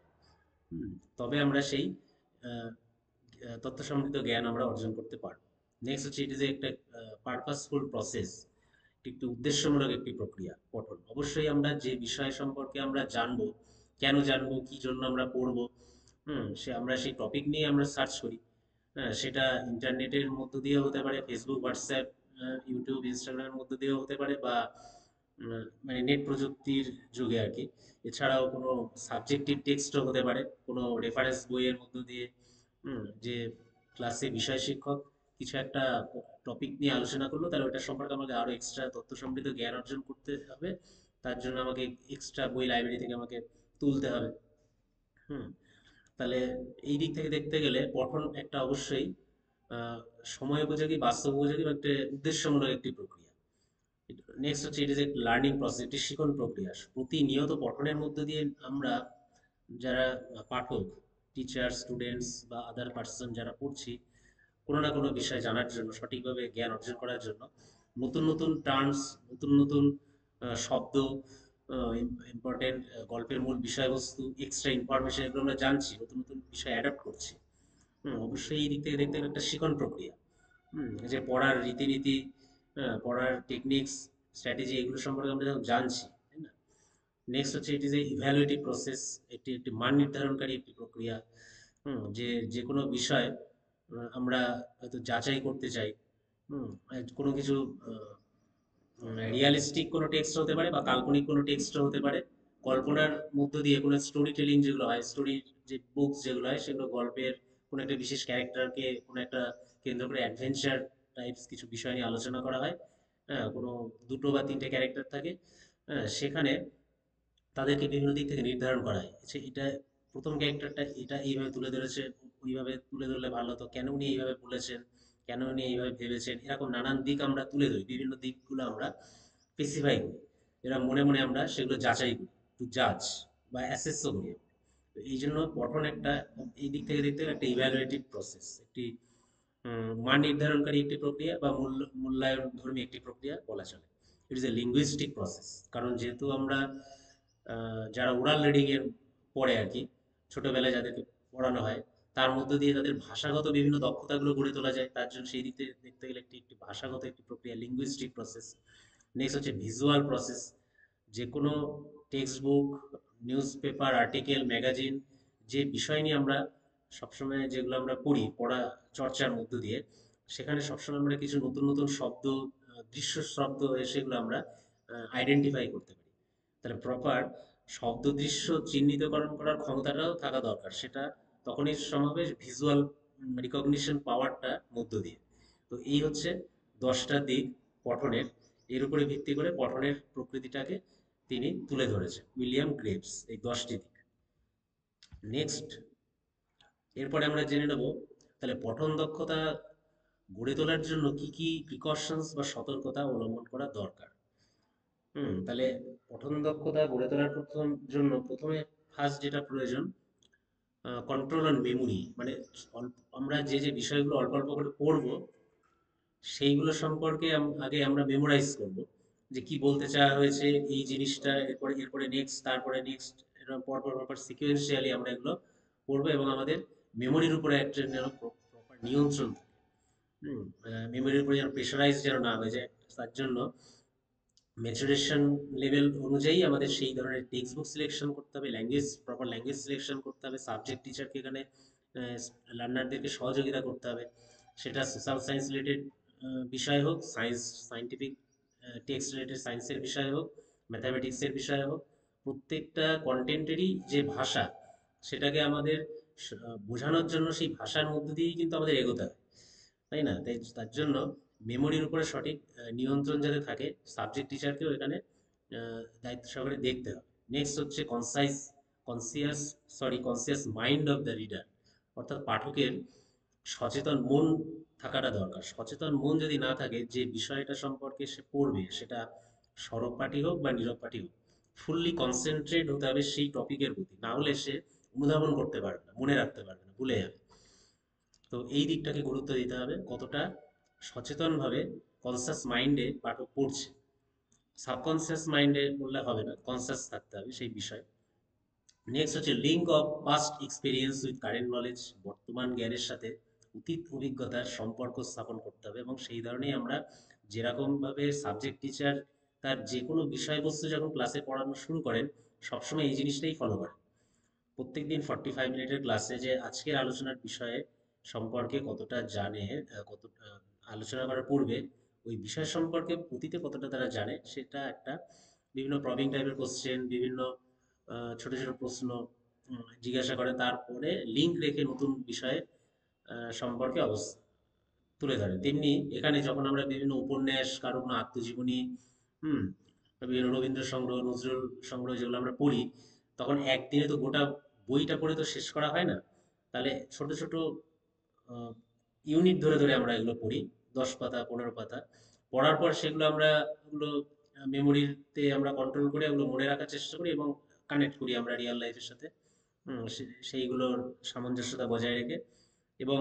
Speaker 1: তবে আমরা সেই আহ, তথ্য সমৃদ্ধ জ্ঞান আমরা অর্জন করতে পারবো। নেক্সট হচ্ছে ইট ইজ একটা পারপাসফুল প্রসেস, একটি উদ্দেশ্যমূলক একটি প্রক্রিয়া পঠন। অবশ্যই আমরা যে বিষয় সম্পর্কে আমরা জানবো, কেন জানবো, কি জন্য আমরা পড়বো, আমরা সেই টপিক নিয়ে আমরা সার্চ করি। হ্যাঁ, সেটা ইন্টারনেটের মধ্য দিয়ে হতে পারে, ফেসবুক, হোয়াটসঅ্যাপ, ইউটিউব, ইনস্টাগ্রামের মধ্যে দিয়েও হতে পারে, বা মানে নেট প্রযুক্তির যুগে আর কি। এছাড়াও কোনো সাবজেক্টিভ টেক্সটও হতে পারে, কোনো রেফারেন্স বইয়ের মধ্য দিয়ে। যে ক্লাসে বিষয় শিক্ষক কিছু একটা টপিক নিয়ে আলোচনা করলো, তাহলে ওটা সম্পর্কে আমাকে আরো এক্সট্রা তথ্য সমৃদ্ধ জ্ঞান অর্জন করতে হবে। তার জন্য আমাকে এক্সট্রা বই লাইব্রেরি থেকে আমাকে তুলতে হবে। হুম তাহলে এই দিক থেকে দেখতে গেলে পঠন একটা অবশ্যই আহ, সময় উপযোগী, বাস্তব উপযোগী বা একটা উদ্দেশ্যমূলক একটি প্রক্রিয়া। নেক্সট হচ্ছে, এটা যে লার্নিং প্রসেস, একটি শিখন প্রক্রিয়া। প্রতিনিয়ত পঠনের মধ্য দিয়ে আমরা যারা পাঠক, টিচার, স্টুডেন্টস বা আদার পার্সন যারা পড়ছি, কোনো না কোনো বিষয় জানার জন্য, সঠিকভাবে জ্ঞান অর্জন করার জন্য নতুন নতুন টার্মস, নতুন নতুন শব্দ, ইম্পর্টেন্ট গল্পের মূল বিষয়বস্তু, এক্সট্রা ইনফরমেশন, এগুলো আমরা জানছি, নতুন নতুন বিষয় অ্যাডাপ্ট করছি। অবশ্যই এই দিক থেকে দেখতে গেলে একটা শিখন প্রক্রিয়া। যে পড়ার রীতিনীতি, পড়ার টেকনিক্স, স্ট্র্যাটেজি, এগুলো সম্পর্কে আমরা যখন জানছি, তাই না? নেক্সট হচ্ছে, এটি যে ইভ্যালুয়েটিভ প্রসেস, একটি একটি মান নির্ধারণকারী একটি প্রক্রিয়া। যে যে কোনো বিষয় আমরা হয়তো যাচাই করতে চাই। কোনো কিছু রিয়ালিস্টিক কোনো টেক্সট হতে পারে বা কাল্পনিক কোনো টেক্সট হতে পারে। কল্পনার মধ্য দিয়ে কোনো স্টোরি টেলিং যেগুলো হয়, স্টোরির যে বুকস যেগুলো হয়, সেগুলো গল্পের কোনো একটা বিশেষ ক্যারেক্টারকে কোনো একটা কেন্দ্র করে অ্যাডভেঞ্চার টাইপস কিছু বিষয় নিয়ে আলোচনা করা হয়। হ্যাঁ, কোনো দুটো বা তিনটে ক্যারেক্টার থাকে। হ্যাঁ, সেখানে তাদেরকে বিভিন্ন দিক থেকে নির্ধারণ করা হয় যে এটা প্রথম ক্যারেক্টারটা এটা এইভাবে তুলে ধরেছে, ওইভাবে তুলে ধরলে ভালো হতো, কেন উনি এইভাবে বলেছেন, কেন উনি এইভাবে ভেবেছেন, এরকম নানান দিক আমরা তুলে ধরি, বিভিন্ন দিকগুলো আমরা স্পেসিফাই করি। এরা মনে মনে আমরা সেগুলো যাচাই করি, টু জাজ বা অ্যাসেসও করি। তো এই জন্য পঠন একটা, এই দিক থেকে দেখতে গেলে একটা ইভ্যালুয়েটিভ প্রসেস, একটি মান নির্ধারণকারী একটি প্রক্রিয়া বা মূল্যায়ন ধর্মী একটি প্রক্রিয়া বলা চলে। It is a linguistic process. কারণ যেহেতু আমরা যারা ওরাল রিডিং এর পড়ে আর কি, ছোটবেলায় যাদেরকে পড়ানো হয়, তার মধ্য দিয়ে তাদের ভাষাগত বিভিন্ন দক্ষতাগুলো গড়ে তোলা যায়। তার জন্য সেই দিক থেকে দেখতে গেলে একটি একটি ভাষাগত একটি প্রক্রিয়া, লিঙ্গুইস্টিক প্রসেস। নেক্সট হচ্ছে ভিজুয়াল প্রসেস। যে কোনো text book, news paper, article, magazine, যে বিষয় নিয়ে আমরা সবসময় যেগুলো আমরা পড়ি, পড়া চর্চার মধ্য দিয়ে, সেখানে সবসময় আমরা কিছু নতুন নতুন শব্দ, দৃশ্য শব্দ, সেগুলো আমরা আইডেন্টিফাই করতে পারি। তাহলে প্রপার শব্দ দৃশ্য চিহ্নিতকরণ করার ক্ষমতাটাও থাকা দরকার। সেটা তখনই সম্ভব হবে ভিজুয়াল রিকগনিশন পাওয়ারটা মধ্য দিয়ে। তো এই হচ্ছে 10টা দিক পঠনের। এর উপরে ভিত্তি করে পঠনের প্রকৃতিটাকে তিনি তুলে ধরেছেন, উইলিয়াম গ্রেভস, এই 10টি দিক। নেক্সট, এরপরে আমরা জেনে নেব তাহলে পঠন দক্ষতা গড়ে তোলার জন্য কি কি প্রিকশনস বা সতর্কতা অবলম্বন করা দরকার। তাহলে পঠন দক্ষতা গড়ে তোলার প্রথমে ফার্স্ট যেটা প্রয়োজন, কন্ট্রোল অন মেমোরি। মানে আমরা যে যে বিষয়গুলো অল্প অল্প করে পড়বো, সেইগুলো সম্পর্কে আগে আমরা মেমোরাইজ করব, যে কি বলতে চাওয়া হয়েছে, এই জিনিসটা, এরপরে এরপরে নেক্সট, তারপরে নেক্সট, এরকম পরপর পরপর সিকুয়েন্সিয়ালি আমরা এগুলো পড়বো, এবং আমাদের মেমোরির উপরে একটা যেন প্রপার নিয়ন্ত্রণ থাকে। মেমোরির উপরে যেন প্রেশারাইজ যেন না হয়ে যায়। তার জন্য ম্যাচুরেশন লেভেল অনুযায়ী আমাদের সেই ধরনের টেক্সট বুক সিলেকশন করতে হবে, ল্যাঙ্গুয়েজ, প্রপার ল্যাঙ্গুয়েজ সিলেকশন করতে হবে, সাবজেক্ট টিচারকে এখানে লার্নারদেরকে সহযোগিতা করতে হবে। সেটা সোশ্যাল সায়েন্স রিলেটেড বিষয় হোক, সায়েন্টিফিক টেক্সট রিলেটেড সায়েন্সের বিষয় হোক, ম্যাথামেটিক্সের বিষয় হোক, প্রত্যেকটা কন্টেন্টেরই যে ভাষা, সেটাকে আমাদের বোঝানোর জন্য সেই ভাষার মধ্য দিয়েই কিন্তু আমাদের এগোতে হবে, তাই না? তাই তার জন্য মেমোরির উপরে সঠিক নিয়ন্ত্রণ যাতে থাকে, সাবজেক্ট টিচারকেও এখানে দায়িত্ব সহকারে দেখতে হবে। নেক্সট হচ্ছে conscious mind of the reader, অর্থাৎ পাঠকের সচেতন মন থাকাটা দরকার। সচেতন মন যদি না থাকে, যে বিষয়টা সম্পর্কে সে পড়বে, সেটা সরব পাঠী হোক বা নীরব পাঠী হোক, ফুললি কনসেন্ট্রেট হতে হবে সেই টপিকের প্রতি, না হলে সে অনুধাবন করতে পারবে না, মনে রাখতে পারবে না, ভুলে যাবে। তো এই দিকটাকে গুরুত্ব দিতে হবে, কতটা সচেতনভাবে কনসাস মাইন্ডে পাঠক পড়ছে। সাবকনসিয়াস মাইন্ডে বললে হবে না, কনসাস থাকতে হবে সেই বিষয়। নেক্সট হচ্ছে link of past experience with current knowledge, বর্তমান জ্ঞানের সাথে অতীত অভিজ্ঞতার সম্পর্ক স্থাপন করতে হবে। এবং সেই ধরনেই আমরা যেরকমভাবে সাবজেক্ট টিচার তার যে কোনো বিষয়বস্তু যখন ক্লাসে পড়ানো শুরু করেন, সবসময় এই জিনিসটাই ফলো করেন। প্রত্যেকদিন 45 মিনিটের ক্লাসে যে আজকের আলোচনার বিষয়ে সম্পর্কে কতটা জানে, কত আলোচনা করার পূর্বে ওই বিষয় সম্পর্কে অতীতে কতটা তারা জানে সেটা একটা বিভিন্ন প্রবিং টাইপের কোশ্চেন, বিভিন্ন ছোট ছোট প্রশ্ন জিজ্ঞাসা করে, তারপরে লিঙ্ক রেখে নতুন বিষয়ে সম্পর্কে তুলে ধরে। তেমনি এখানে যখন আমরা বিভিন্ন উপন্যাস, কারো কোনো আত্মজীবনী, হুম, বিভিন্ন রবীন্দ্র সংগ্রহ, নজরুল সংগ্রহ যেগুলো আমরা পড়ি, তখন একদিনে তো গোটা বইটা পড়ে তো শেষ করা হয় না। তাহলে ছোট ছোট ইউনিট ধরে ধরে আমরা এগুলো পড়ি, 10 পাতা 15 পাতা পড়ার পর সেগুলো আমরা ওগুলো মেমোরিতে আমরা কন্ট্রোল করে ওগুলো মনে রাখার চেষ্টা করি এবং কানেক্ট করি আমরা রিয়েল লাইফের সাথে। সেইগুলোর সামঞ্জস্যতা বজায় রেখে, এবং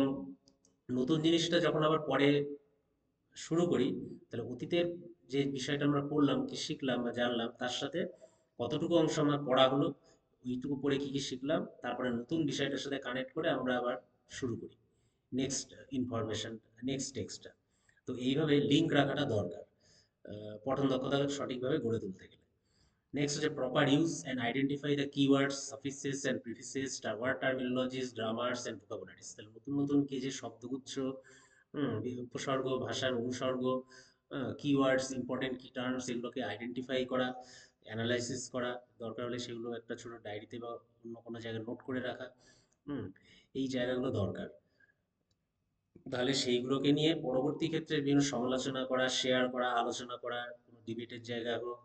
Speaker 1: নতুন জিনিসটা যখন আবার পরে শুরু করি, তাহলে অতীতের যে বিষয়টা আমরা পড়লাম, কি শিখলাম বা জানলাম, তার সাথে কতটুকু অংশ আমার পড়া হলো, ওইটুকু পড়ে কি কি শিখলাম, তারপরে নতুন বিষয়টার সাথে কানেক্ট করে আমরা আবার শুরু করি নেক্সট ইনফরমেশন, নেক্সট টেক্সটটা। তো এইভাবে লিঙ্ক রাখাটা দরকার পঠন দক্ষতা সঠিকভাবে গড়ে তুলতে গেলে। নেক্সট হচ্ছে proper use and identify the keywords, suffixes and prefixes, word terminologies, grammars and vocabularies. তাহলে নতুন নতুন কি যে শব্দগুচ্ছ, উপসর্গ, ভাষার অনুসর্গ, কিওয়ার্ডস, ইম্পর্টেন্ট কি টার্মস, এগুলোকে আইডেন্টিফাই করা, অ্যানালাইসিস করা, দরকার হলে সেগুলো একটা ছোট ডায়েরিতে বা অন্য কোনো জায়গায় নোট করে রাখা। হুম, এই জায়গাগুলো দরকার। তাহলে সেইগুলোকে নিয়ে পরবর্তী ক্ষেত্রে বিভিন্ন সমালোচনা করা, শেয়ার করা, আলোচনা করা, কোনো ডিবেটের জায়গা হোক,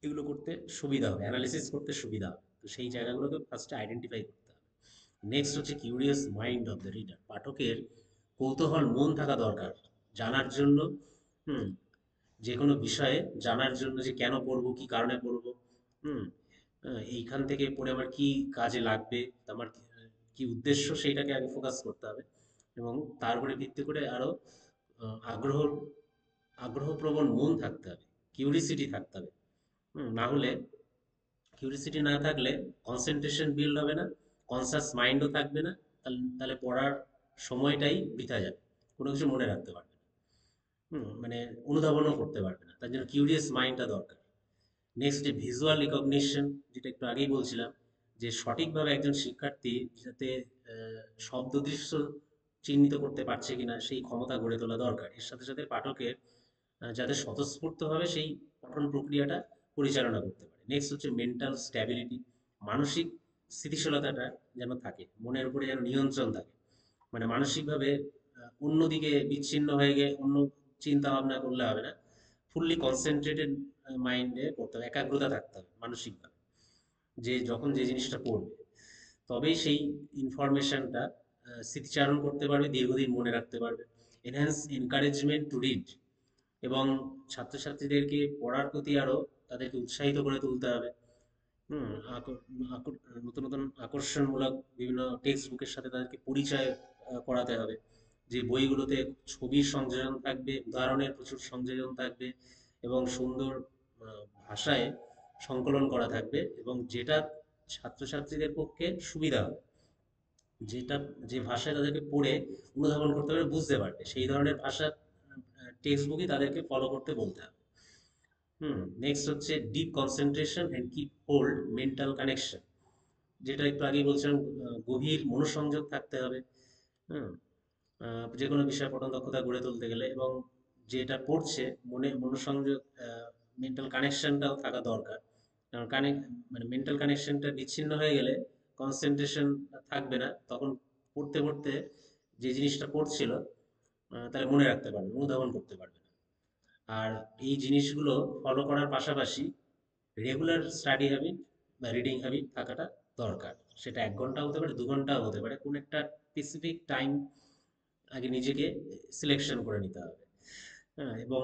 Speaker 1: এগুলো করতে সুবিধা হবে, অ্যানালিসিস করতে সুবিধা হবে। তো সেই জায়গাগুলোকে ফার্স্টে আইডেন্টিফাই করতে হবে। নেক্সট হচ্ছে curious mind of the reader, পাঠকের কৌতূহল মন থাকা দরকার জানার জন্য। হুম, যে কোনো বিষয়ে জানার জন্য, যে কেন পড়বো, কি কারণে পড়বো, হুম, এইখান থেকে পড়ে আমার কি কাজে লাগবে, আমার কি উদ্দেশ্য, সেইটাকে আগে ফোকাস করতে হবে। এবং তার উপরে ভিত্তি করে আরো আগ্রহ আগ্রহপ্রবণ মন থাকতে হবে, কিউরিসিটি থাকতে হবে। না হলে, কিউরিসিটি না থাকলে কনসেন্ট্রেশন বিল্ড হবে না, কনসাস মাইন্ডও থাকবে না। তাহলে পড়ার সময়টাই বৃথা যাবে, কোনো কিছু মনে রাখতে পারবে না। মানে অনুধাবনও করতে পারবে না। তার জন্য কিউরিয়াস মাইন্ডটা দরকার। নেক্সট যে ভিজুয়াল রিকগনিশন, যেটা একটু আগেই বলছিলাম, যে সঠিকভাবে একজন শিক্ষার্থী যাতে শব্দ দৃশ্য চিহ্নিত করতে পারছে কিনা সেই ক্ষমতা গড়ে তোলা দরকার। এর সাথে সাথে পাঠকের যাতে স্বতঃস্ফূর্তভাবে সেই পঠন প্রক্রিয়াটা পরিচালনা করতে পারে। নেক্সট হচ্ছে মেন্টাল স্ট্যাবিলিটি, মানসিক স্থিতিশীলতাটা যেন থাকে, মনের উপরে যেন নিয়ন্ত্রণ থাকে। মানে মানসিকভাবে অন্যদিকে বিচ্ছিন্ন হয়ে গিয়ে অন্য চিন্তা ভাবনা করলে হবে না, ফুললি কনসেন্ট্রেটেড মাইন্ডে করতে হবে, একাগ্রতা থাকতে হবে মানসিকভাবে, যে যখন যে জিনিসটা পড়বে তবেই সেই ইনফরমেশনটা স্মৃতিচারণ করতে পারবে, দীর্ঘদিন মনে রাখতে পারবে। এনহ্যান্স এনকারেজমেন্ট টু রিড, এবং ছাত্রছাত্রীদেরকে পড়ার প্রতি আরো তাদেরকে উৎসাহিত করে তুলতে হবে। হুম, নতুন নতুন আকর্ষণমূলক বিভিন্ন টেক্সট বুকের সাথে তাদেরকে পরিচয় করাতে হবে। যে বইগুলোতে ছবির সংযোজন থাকবে, উদাহরণের প্রচুর সংযোজন থাকবে, এবং সুন্দর ভাষায় সংকলন করা থাকবে, এবং যেটা ছাত্রছাত্রীদের পক্ষে সুবিধা হবে, যেটা যে ভাষায় তাদেরকে পড়ে অনুধাবন করতে পারবে, বুঝতে পারবে, সেই ধরনের ভাষা টেক্সট বুকই তাদেরকে ফলো করতে বলতে হবে। নেক্সট হচ্ছে deep concentration and keep hold mental connection, যেটা একটু আগেই বলছিলাম, গভীর মনোসংযোগ থাকতে হবে। হুম, যে কোনো বিষয়ে পঠন দক্ষতা গড়ে তুলতে গেলে, এবং যেটা পড়ছে মনে মনোসংযোগ, মেন্টাল কানেকশনটাও থাকা দরকার। কারণ মানে মেন্টাল কানেকশনটা বিচ্ছিন্ন হয়ে গেলে কনসেন্ট্রেশন থাকবে না, তখন পড়তে পড়তে যে জিনিসটা পড়ছিল তাহলে মনে রাখতে পারবে, অনুধাবন করতে পারবে না। আর এই জিনিসগুলো ফলো করার পাশাপাশি রেগুলার স্টাডি হ্যাবিট বা রিডিং হ্যাবিট থাকাটা দরকার। সেটা 1 ঘন্টা হতে পারে, 2 ঘন্টাও হতে পারে, কোন একটা স্পেসিফিক টাইম আগে নিজেকে সিলেকশন করে নিতে হবে। হ্যাঁ, এবং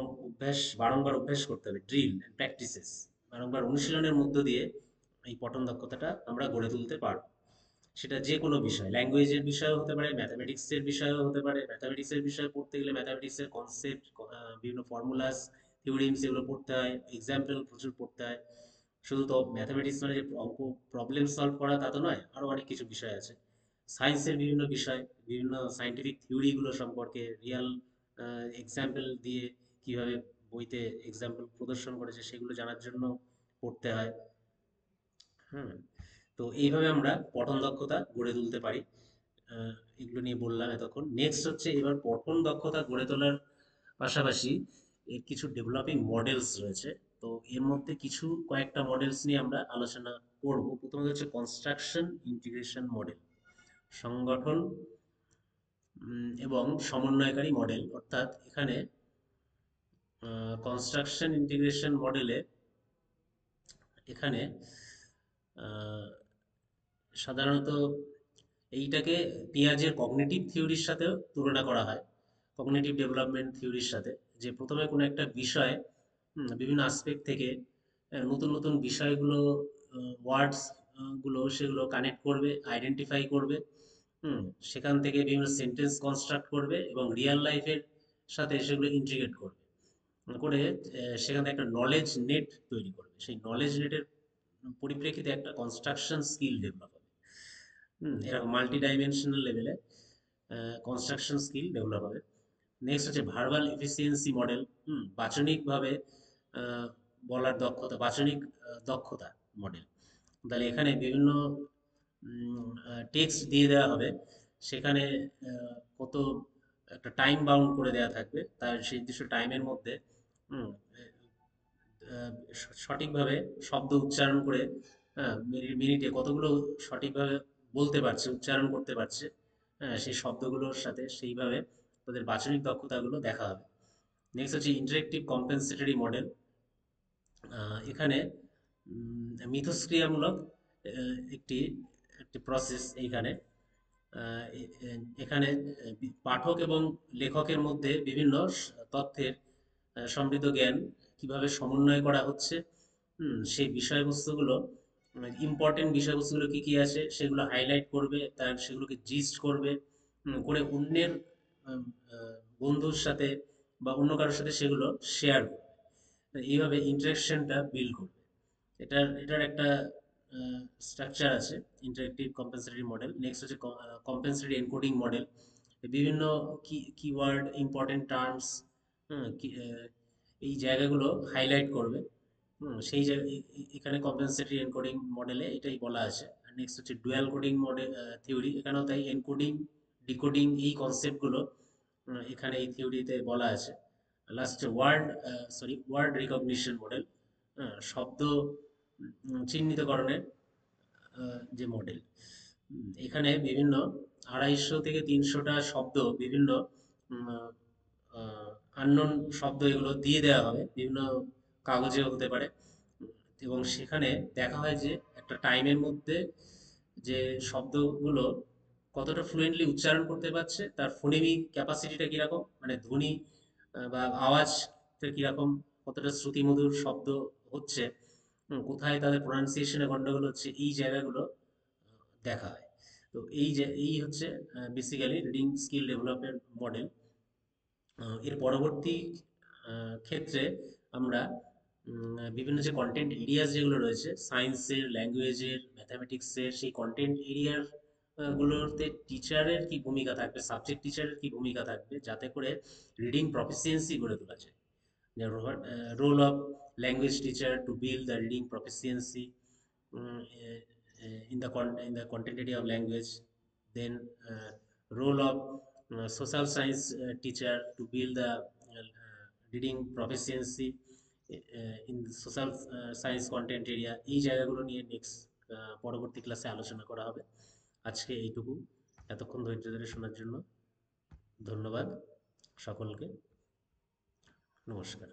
Speaker 1: বারংবার অভ্যাস করতে হবে, ড্রিল অ্যান্ড প্র্যাকটিসেস, বারংবার অনুশীলনের মধ্য দিয়ে এই পঠন দক্ষতাটা আমরা গড়ে তুলতে পারবো। সেটা যে কোনো বিষয়, ল্যাঙ্গুয়েজের বিষয়ও হতে পারে, ম্যাথামেটিক্সের বিষয়ও হতে পারে। ম্যাথামেটিক্সের বিষয় পড়তে গেলে ম্যাথামেটিক্সের কনসেপ্ট, বিভিন্ন ফর্মুলাস, থিওরিমস, এগুলো পড়তে হয়, এক্সাম্পল প্রচুর পড়তে হয়। শুধু তো ম্যাথামেটিক্স মানে যে অঙ্ক প্রবলেম সলভ করা তা তো নয়, আরও অনেক কিছু বিষয় আছে। সায়েন্সের বিভিন্ন বিষয়, বিভিন্ন সায়েন্টিফিক থিওরিগুলো সম্পর্কে রিয়াল এক্সাম্পল দিয়ে কিভাবে বইতে এক্সাম্পল প্রদর্শন করেছে সেগুলো জানার জন্য পড়তে হয়। হুম, তো এইভাবে আমরা পঠন দক্ষতা গড়ে তুলতে পারি। এগুলো নিয়ে বললাম এতক্ষণ। নেক্সট হচ্ছে এবার পঠন দক্ষতা গড়ে তোলার পাশাপাশি এর কিছু ডেভেলপিং মডেলস রয়েছে। তো এর মধ্যে কিছু কয়েকটা মডেলস নিয়ে আমরা আলোচনা করব। প্রথমত হচ্ছে কনস্ট্রাকশন ইন্টিগ্রেশন মডেল, সংগঠন এবং সমন্বয়কারী মডেল। অর্থাৎ এখানে কনস্ট্রাকশন ইন্টিগ্রেশন মডেলে এখানে আহ, সাধারণত এইটাকে পিয়াজের কগনিটিভ থিওরির সাথেও তুলনা করা হয়, কগনিটিভ ডেভেলপমেন্ট থিওরির সাথে। যে প্রথমে কোনো একটা বিষয় বিভিন্ন আসপেক্ট থেকে নতুন নতুন বিষয়গুলো, ওয়ার্ডস গুলো সেগুলো কানেক্ট করবে, আইডেন্টিফাই করবে। হুম সেখান থেকে বিভিন্ন সেন্টেন্স কনস্ট্রাক্ট করবে এবং রিয়েল লাইফের সাথে সেগুলো ইন্টিগ্রেট করবে, করে সেখান থেকে একটা নলেজ নেট তৈরি করবে। সেই নলেজ নেটের পরিপ্রেক্ষিতে একটা কনস্ট্রাকশন স্কিল ডেভেলপ হবে। এরকম মাল্টি ডাইমেনশনাল লেভেলে কনস্ট্রাকশন স্কিল ডেভেলপ হবে। নেক্সট হচ্ছে ভার্বাল এফিসিয়েন্সি মডেল, বাচনিকভাবে বলার দক্ষতা, বাচনিক দক্ষতা মডেল। তাহলে এখানে বিভিন্ন টেক্সট দিয়ে দেওয়া হবে, সেখানে কত একটা টাইম বাউন্ড করে দেওয়া থাকবে, তার সেই নির্দিষ্ট টাইমের মধ্যে হুম, আহ, সঠিকভাবে শব্দ উচ্চারণ করে মিনিটে কতগুলো সঠিকভাবে বলতে পারছে, উচ্চারণ করতে পারছে, সেই শব্দগুলোর সাথে সেইভাবে তাদের বাচনিক দক্ষতাগুলো দেখা হবে। নেক্সট হচ্ছে ইন্টারেক্টিভ কম্পেনসেটরি মডেল। এখানে মিথস্ক্রিয়ামূলক একটি একটি প্রসেস এইখানে। এখানে পাঠক এবং লেখকের মধ্যে বিভিন্ন তথ্যের সমৃদ্ধ জ্ঞান কিভাবে সমন্বয় করা হচ্ছে, সেই বিষয়বস্তুগুলো, ইম্পর্টেন্ট বিষয়বস্তুগুলো কি কি আছে সেগুলো হাইলাইট করবে, তার সেগুলোকে জিস্ট করবে, করে অন্যের উম, বন্ধুর সাথে বা অন্য কারোর সাথে সেগুলো শেয়ার করবে। তো এইভাবে ইন্টারেকশনটা বিল্ড করবে। এটার একটা স্ট্রাকচার আছে, ইন্টারেক্টিভ কম্পেনসেটরি মডেল। নেক্সট হচ্ছে কম্পেনসেটরি এনকোডিং মডেল। বিভিন্ন কিওয়ার্ড, ইম্পর্টেন্ট টার্মস, এই জায়গাগুলো হাইলাইট করবে। সেই জায়গায় এখানে কম্পেনসেটরি এনকোডিং মডেলে এটাই বলা আছে। নেক্সট হচ্ছে ডুয়াল কোডিং মডেল থিওরি, এখানেও তাই এনকোডিং ডিকোডিং এই কনসেপ্টগুলো এখানে এই থিওরিতে বলা আছে। লাস্ট ওয়ার্ড রিকগনিশন মডেল, শব্দ চিহ্নিতকরণের যে মডেল। এখানে বিভিন্ন 250 থেকে 300টা শব্দ, বিভিন্ন আননোন শব্দ এগুলো দিয়ে দেওয়া হবে, বিভিন্ন কাগজে হতে পারে। এবং সেখানে দেখা হয় যে একটা টাইমের মধ্যে যে শব্দগুলো কতটা ফ্লুয়েন্টলি উচ্চারণ করতে পারছে, তার ফোনেমিক ক্যাপাসিটিটা কীরকম, মানে ধ্বনি বা আওয়াজটা কীরকম, কতটা শ্রুতিমধুর শব্দ হচ্ছে, কোথায় তাদের প্রোনাউন্সিয়েশনে গন্ডগোল হচ্ছে, এই জায়গাগুলো দেখা হয়। তো এই হচ্ছে বেসিক্যালি রিডিং স্কিল ডেভেলপের মডেল। এর পরবর্তী ক্ষেত্রে আমরা বিভিন্ন যে কন্টেন্ট এরিয়াস যেগুলো রয়েছে, সায়েন্সের, ল্যাঙ্গুয়েজের, ম্যাথামেটিক্সের, সেই কন্টেন্ট এরিয়ার গুলোতে টিচারের কি ভূমিকা থাকবে, সাবজেক্ট টিচারের কি ভূমিকা থাকবে, যাতে করে রিডিং প্রফিসিয়েন্সি গড়ে তোলা যায়। The role of language teacher to build the reading proficiency in the content area of language. Then role of social science teacher to build the reading proficiency in the social science content area। এই জায়গাগুলো নিয়ে next পরবর্তী ক্লাসে আলোচনা করা হবে। আজকে এইটুকু। এতক্ষণ ধৈর্য ধরে শোনার জন্য ধন্যবাদ সকলকে। নমস্কার।